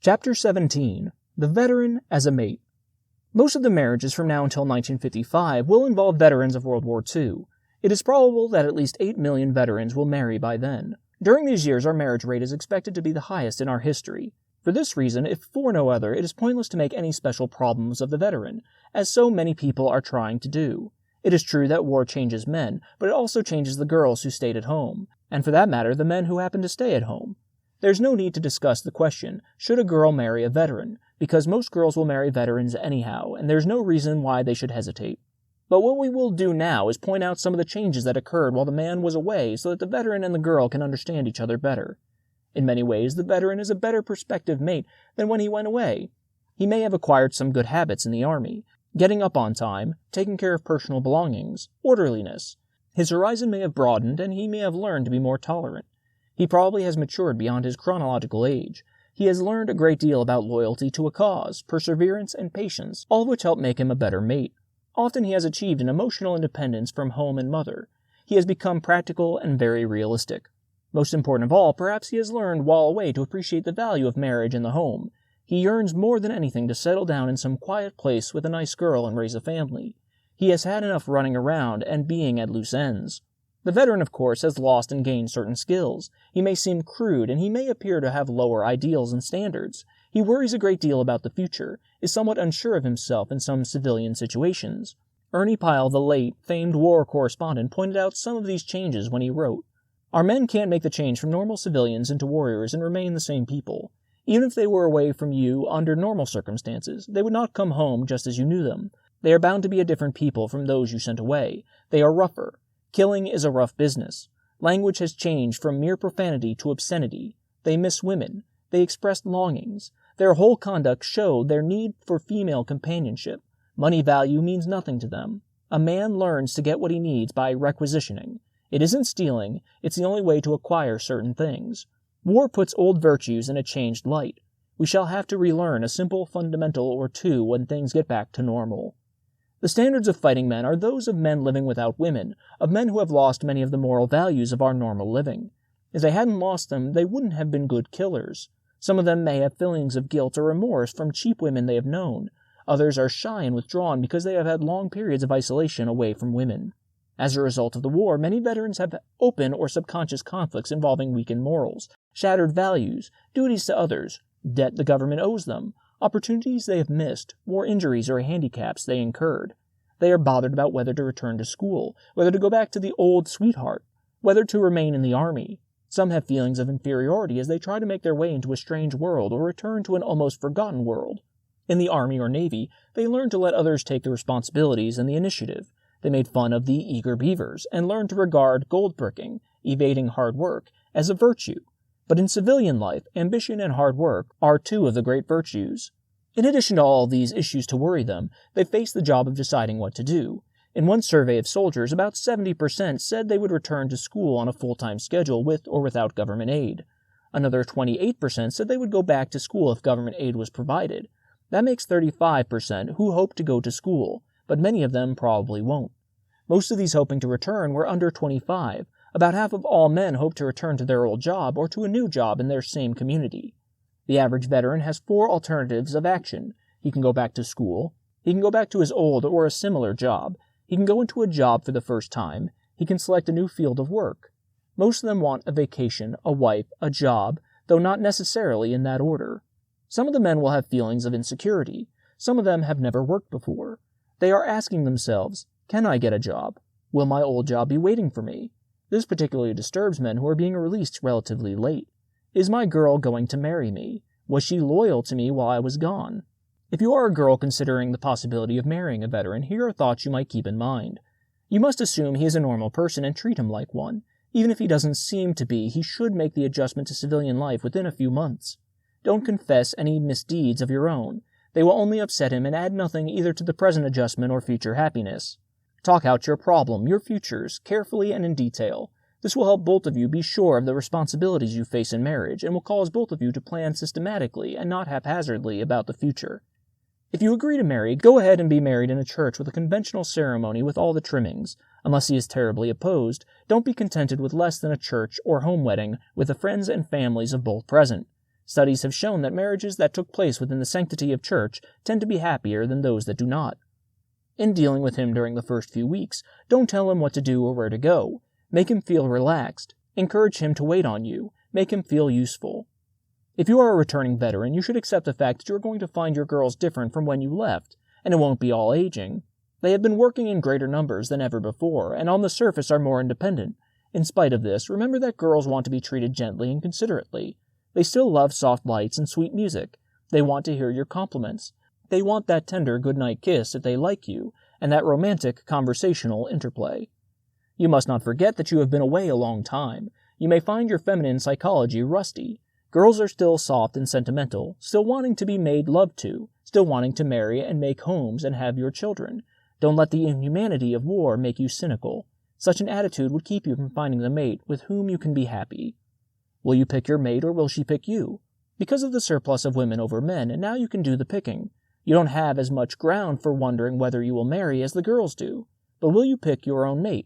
Chapter 17. The Veteran as a Mate. Most of the marriages from now until 1955 will involve veterans of World War II. It is probable that at least 8 million veterans will marry by then. During these years, our marriage rate is expected to be the highest in our history. For this reason, if for no other, it is pointless to make any special problems of the veteran, as so many people are trying to do. It is true that war changes men, but it also changes the girls who stayed at home, and for that matter, the men who happen to stay at home. There's no need to discuss the question, should a girl marry a veteran, because most girls will marry veterans anyhow, and there's no reason why they should hesitate. But what we will do now is point out some of the changes that occurred while the man was away so that the veteran and the girl can understand each other better. In many ways, the veteran is a better prospective mate than when he went away. He may have acquired some good habits in the army, getting up on time, taking care of personal belongings, orderliness. His horizon may have broadened, and he may have learned to be more tolerant. He probably has matured beyond his chronological age. He has learned a great deal about loyalty to a cause, perseverance, and patience, all of which help make him a better mate. Often he has achieved an emotional independence from home and mother. He has become practical and very realistic. Most important of all, perhaps he has learned while away to appreciate the value of marriage and the home. He yearns more than anything to settle down in some quiet place with a nice girl and raise a family. He has had enough running around and being at loose ends. The veteran, of course, has lost and gained certain skills. He may seem crude, and he may appear to have lower ideals and standards. He worries a great deal about the future, is somewhat unsure of himself in some civilian situations. Ernie Pyle, the late, famed war correspondent, pointed out some of these changes when he wrote, "Our men can't make the change from normal civilians into warriors and remain the same people. Even if they were away from you under normal circumstances, they would not come home just as you knew them. They are bound to be a different people from those you sent away. They are rougher. Killing is a rough business. Language has changed from mere profanity to obscenity. They miss women. They express longings. Their whole conduct showed their need for female companionship. Money value means nothing to them. A man learns to get what he needs by requisitioning. It isn't stealing, it's the only way to acquire certain things. War puts old virtues in a changed light. We shall have to relearn a simple fundamental or two when things get back to normal. The standards of fighting men are those of men living without women, of men who have lost many of the moral values of our normal living. If they hadn't lost them, they wouldn't have been good killers. Some of them may have feelings of guilt or remorse from cheap women they have known. Others are shy and withdrawn because they have had long periods of isolation away from women. As a result of the war, many veterans have open or subconscious conflicts involving weakened morals, shattered values, duties to others, debt the government owes them, opportunities they have missed, war injuries or handicaps they incurred. They are bothered about whether to return to school, whether to go back to the old sweetheart, whether to remain in the army. Some have feelings of inferiority as they try to make their way into a strange world or return to an almost forgotten world. In the army or navy, they learn to let others take the responsibilities and the initiative. They made fun of the eager beavers and learned to regard gold-bricking, evading hard work, as a virtue. But in civilian life, ambition and hard work are two of the great virtues. In addition to all these issues to worry them, they face the job of deciding what to do. In one survey of soldiers, about 70% said they would return to school on a full-time schedule with or without government aid. Another 28% said they would go back to school if government aid was provided. That makes 35% who hope to go to school, but many of them probably won't. Most of these hoping to return were under 25. About half of all men hope to return to their old job or to a new job in their same community. The average veteran has 4 alternatives of action. He can go back to school. He can go back to his old or a similar job. He can go into a job for the first time. He can select a new field of work. Most of them want a vacation, a wife, a job, though not necessarily in that order. Some of the men will have feelings of insecurity. Some of them have never worked before. They are asking themselves, can I get a job? Will my old job be waiting for me? This particularly disturbs men who are being released relatively late. Is my girl going to marry me? Was she loyal to me while I was gone? If you are a girl considering the possibility of marrying a veteran, here are thoughts you might keep in mind. You must assume he is a normal person and treat him like one. Even if he doesn't seem to be, he should make the adjustment to civilian life within a few months. Don't confess any misdeeds of your own. They will only upset him and add nothing either to the present adjustment or future happiness. Talk out your problem, your futures, carefully and in detail. This will help both of you be sure of the responsibilities you face in marriage and will cause both of you to plan systematically and not haphazardly about the future. If you agree to marry, go ahead and be married in a church with a conventional ceremony with all the trimmings. Unless he is terribly opposed, don't be contented with less than a church or home wedding with the friends and families of both present. Studies have shown that marriages that took place within the sanctity of church tend to be happier than those that do not. In dealing with him during the first few weeks, don't tell him what to do or where to go. Make him feel relaxed. Encourage him to wait on you. Make him feel useful. If you are a returning veteran, you should accept the fact that you are going to find your girls different from when you left, and it won't be all aging. They have been working in greater numbers than ever before, and on the surface are more independent. In spite of this, remember that girls want to be treated gently and considerately. They still love soft lights and sweet music. They want to hear your compliments. They want that tender goodnight kiss if they like you, and that romantic, conversational interplay. You must not forget that you have been away a long time. You may find your feminine psychology rusty. Girls are still soft and sentimental, still wanting to be made love to, still wanting to marry and make homes and have your children. Don't let the inhumanity of war make you cynical. Such an attitude would keep you from finding the mate with whom you can be happy. Will you pick your mate or will she pick you? Because of the surplus of women over men, and now you can do the picking. You don't have as much ground for wondering whether you will marry as the girls do. But will you pick your own mate?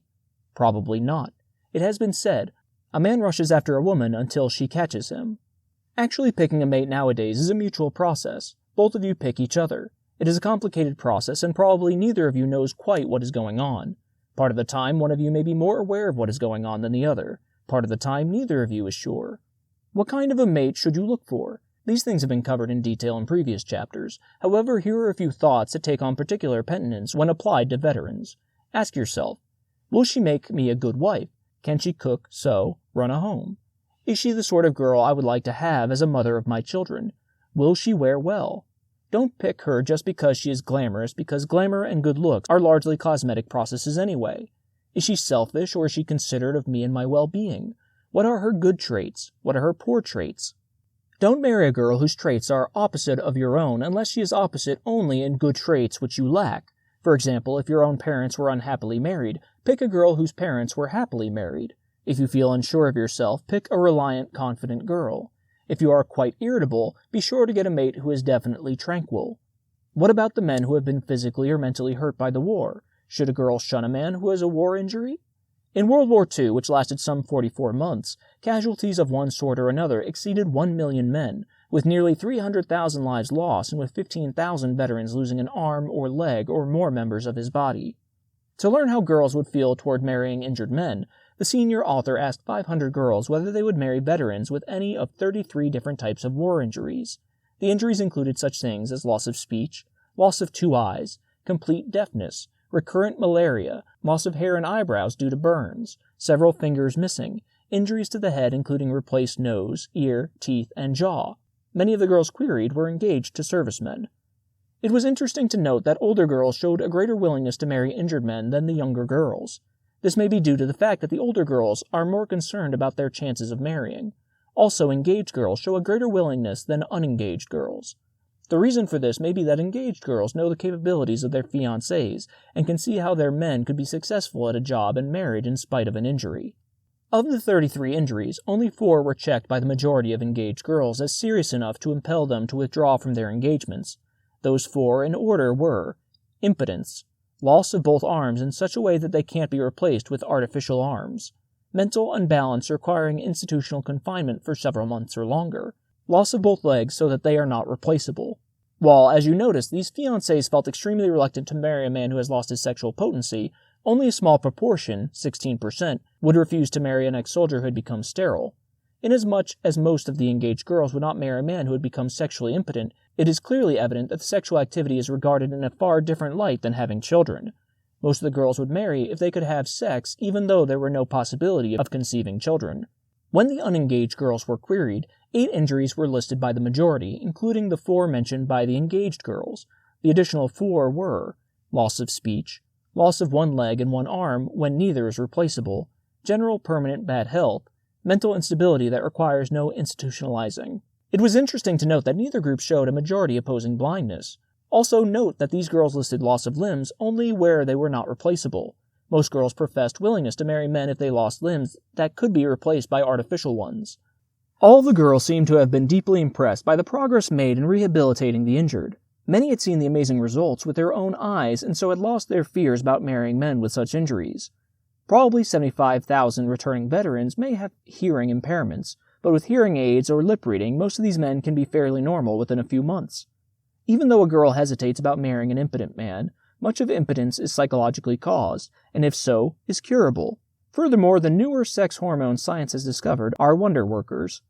Probably not. It has been said, a man rushes after a woman until she catches him. Actually picking a mate nowadays is a mutual process. Both of you pick each other. It is a complicated process, and probably neither of you knows quite what is going on. Part of the time, one of you may be more aware of what is going on than the other. Part of the time, neither of you is sure. What kind of a mate should you look for? These things have been covered in detail in previous chapters. However, here are a few thoughts that take on particular pertinence when applied to veterans. Ask yourself, will she make me a good wife? Can she cook, sew, run a home? Is she the sort of girl I would like to have as a mother of my children? Will she wear well? Don't pick her just because she is glamorous, because glamour and good looks are largely cosmetic processes anyway. Is she selfish, or is she considerate of me and my well-being? What are her good traits? What are her poor traits? Don't marry a girl whose traits are opposite of your own unless she is opposite only in good traits which you lack. For example, if your own parents were unhappily married, pick a girl whose parents were happily married. If you feel unsure of yourself, pick a reliant, confident girl. If you are quite irritable, be sure to get a mate who is definitely tranquil. What about the men who have been physically or mentally hurt by the war? Should a girl shun a man who has a war injury? In World War II, which lasted some 44 months, casualties of one sort or another exceeded 1 million men, with nearly 300,000 lives lost and with 15,000 veterans losing an arm or leg or more members of his body. To learn how girls would feel toward marrying injured men, the senior author asked 500 girls whether they would marry veterans with any of 33 different types of war injuries. The injuries included such things as loss of speech, loss of 2 eyes, complete deafness, recurrent malaria, loss of hair and eyebrows due to burns, several fingers missing, injuries to the head including replaced nose, ear, teeth, and jaw. Many of the girls queried were engaged to servicemen. It was interesting to note that older girls showed a greater willingness to marry injured men than the younger girls. This may be due to the fact that the older girls are more concerned about their chances of marrying. Also, engaged girls show a greater willingness than unengaged girls. The reason for this may be that engaged girls know the capabilities of their fiancés and can see how their men could be successful at a job and married in spite of an injury. Of the 33 injuries, only 4 were checked by the majority of engaged girls as serious enough to impel them to withdraw from their engagements. Those 4 in order were impotence, loss of both arms in such a way that they can't be replaced with artificial arms, mental unbalance requiring institutional confinement for several months or longer, loss of both legs so that they are not replaceable. While, as you notice, these fiancés felt extremely reluctant to marry a man who has lost his sexual potency, only a small proportion, 16%, would refuse to marry an ex-soldier who had become sterile. Inasmuch as most of the engaged girls would not marry a man who had become sexually impotent, it is clearly evident that the sexual activity is regarded in a far different light than having children. Most of the girls would marry if they could have sex even though there were no possibility of conceiving children. When the unengaged girls were queried, 8 injuries were listed by the majority, including the 4 mentioned by the engaged girls. The additional 4 were loss of speech, loss of 1 leg and 1 arm when neither is replaceable, general permanent bad health, mental instability that requires no institutionalizing. It was interesting to note that neither group showed a majority opposing blindness. Also note that these girls listed loss of limbs only where they were not replaceable. Most girls professed willingness to marry men if they lost limbs that could be replaced by artificial ones. All the girls seemed to have been deeply impressed by the progress made in rehabilitating the injured. Many had seen the amazing results with their own eyes and so had lost their fears about marrying men with such injuries. Probably 75,000 returning veterans may have hearing impairments, but with hearing aids or lip reading, most of these men can be fairly normal within a few months. Even though a girl hesitates about marrying an impotent man, much of impotence is psychologically caused, and if so, is curable. Furthermore, the newer sex hormones science has discovered are wonder workers.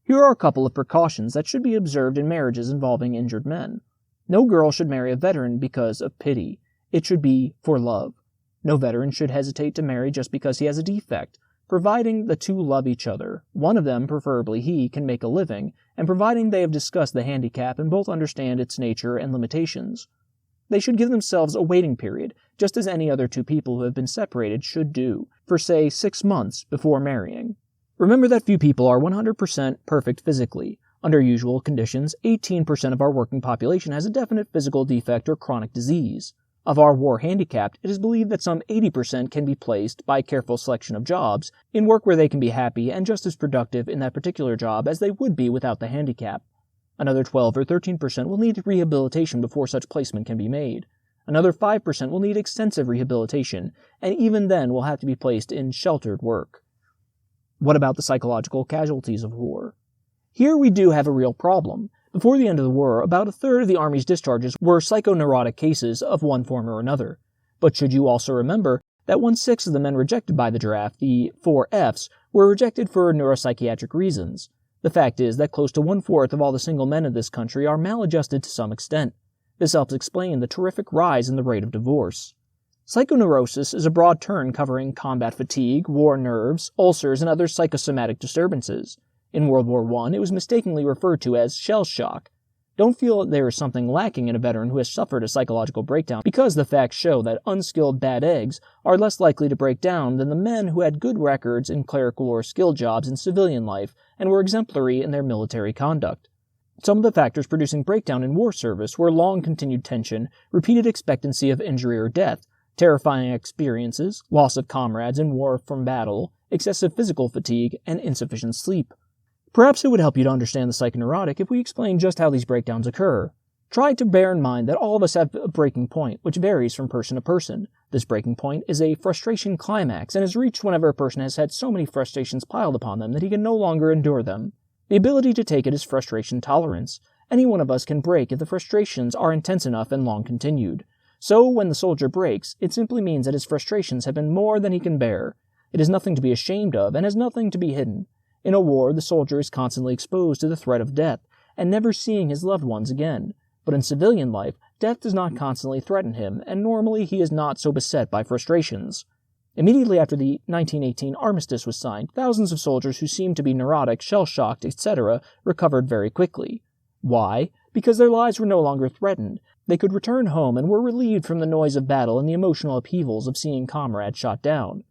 Here are a couple of precautions that should be observed in marriages involving injured men. No girl should marry a veteran because of pity. It should be for love. No veteran should hesitate to marry just because he has a defect, providing the two love each other. One of them, preferably he, can make a living, and providing they have discussed the handicap and both understand its nature and limitations. They should give themselves a waiting period, just as any other two people who have been separated should do, for say 6 months before marrying. Remember that few people are 100% perfect physically. Under usual conditions, 18% of our working population has a definite physical defect or chronic disease. Of our war-handicapped, it is believed that some 80% can be placed, by careful selection of jobs, in work where they can be happy and just as productive in that particular job as they would be without the handicap. Another 12 or 13% will need rehabilitation before such placement can be made. Another 5% will need extensive rehabilitation, and even then will have to be placed in sheltered work. What about the psychological casualties of war? Here we do have a real problem. Before the end of the war, about a third of the Army's discharges were psychoneurotic cases of one form or another. But should you also remember that 1/6 of the men rejected by the draft, the 4 Fs, were rejected for neuropsychiatric reasons. The fact is that close to 1/4 of all the single men in this country are maladjusted to some extent. This helps explain the terrific rise in the rate of divorce. Psychoneurosis is a broad term covering combat fatigue, war nerves, ulcers, and other psychosomatic disturbances. In World War I, it was mistakenly referred to as shell shock. Don't feel that there is something lacking in a veteran who has suffered a psychological breakdown, because the facts show that unskilled bad eggs are less likely to break down than the men who had good records in clerical or skilled jobs in civilian life and were exemplary in their military conduct. Some of the factors producing breakdown in war service were long continued tension, repeated expectancy of injury or death, terrifying experiences, loss of comrades in war from battle, excessive physical fatigue, and insufficient sleep. Perhaps it would help you to understand the psychoneurotic if we explain just how these breakdowns occur. Try to bear in mind that all of us have a breaking point, which varies from person to person. This breaking point is a frustration climax and is reached whenever a person has had so many frustrations piled upon them that he can no longer endure them. The ability to take it is frustration tolerance. Any one of us can break if the frustrations are intense enough and long continued. So, when the soldier breaks, it simply means that his frustrations have been more than he can bear. It is nothing to be ashamed of and has nothing to be hidden. In a war, the soldier is constantly exposed to the threat of death, and never seeing his loved ones again. But in civilian life, death does not constantly threaten him, and normally he is not so beset by frustrations. Immediately after the 1918 armistice was signed, thousands of soldiers who seemed to be neurotic, shell-shocked, etc. recovered very quickly. Why? Because their lives were no longer threatened. They could return home and were relieved from the noise of battle and the emotional upheavals of seeing comrades shot down.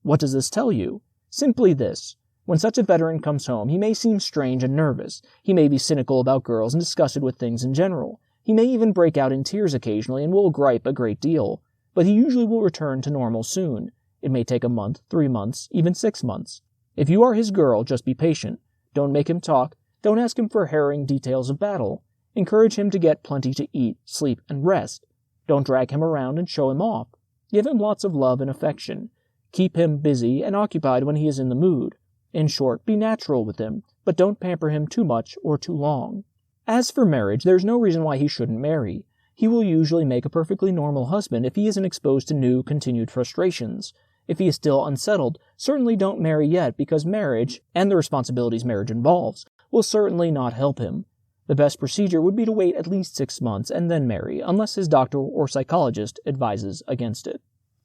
What does this tell you? Simply this. When such a veteran comes home, he may seem strange and nervous. He may be cynical about girls and disgusted with things in general. He may even break out in tears occasionally and will gripe a great deal. But he usually will return to normal soon. It may take a month, 3 months, even 6 months. If you are his girl, just be patient. Don't make him talk. Don't ask him for harrowing details of battle. Encourage him to get plenty to eat, sleep, and rest. Don't drag him around and show him off. Give him lots of love and affection. Keep him busy and occupied when he is in the mood. In short, be natural with him, but don't pamper him too much or too long. As for marriage, there is no reason why he shouldn't marry. He will usually make a perfectly normal husband if he isn't exposed to new, continued frustrations. If he is still unsettled, certainly don't marry yet, because marriage, and the responsibilities marriage involves, will certainly not help him. The best procedure would be to wait at least 6 months and then marry, unless his doctor or psychologist advises against it.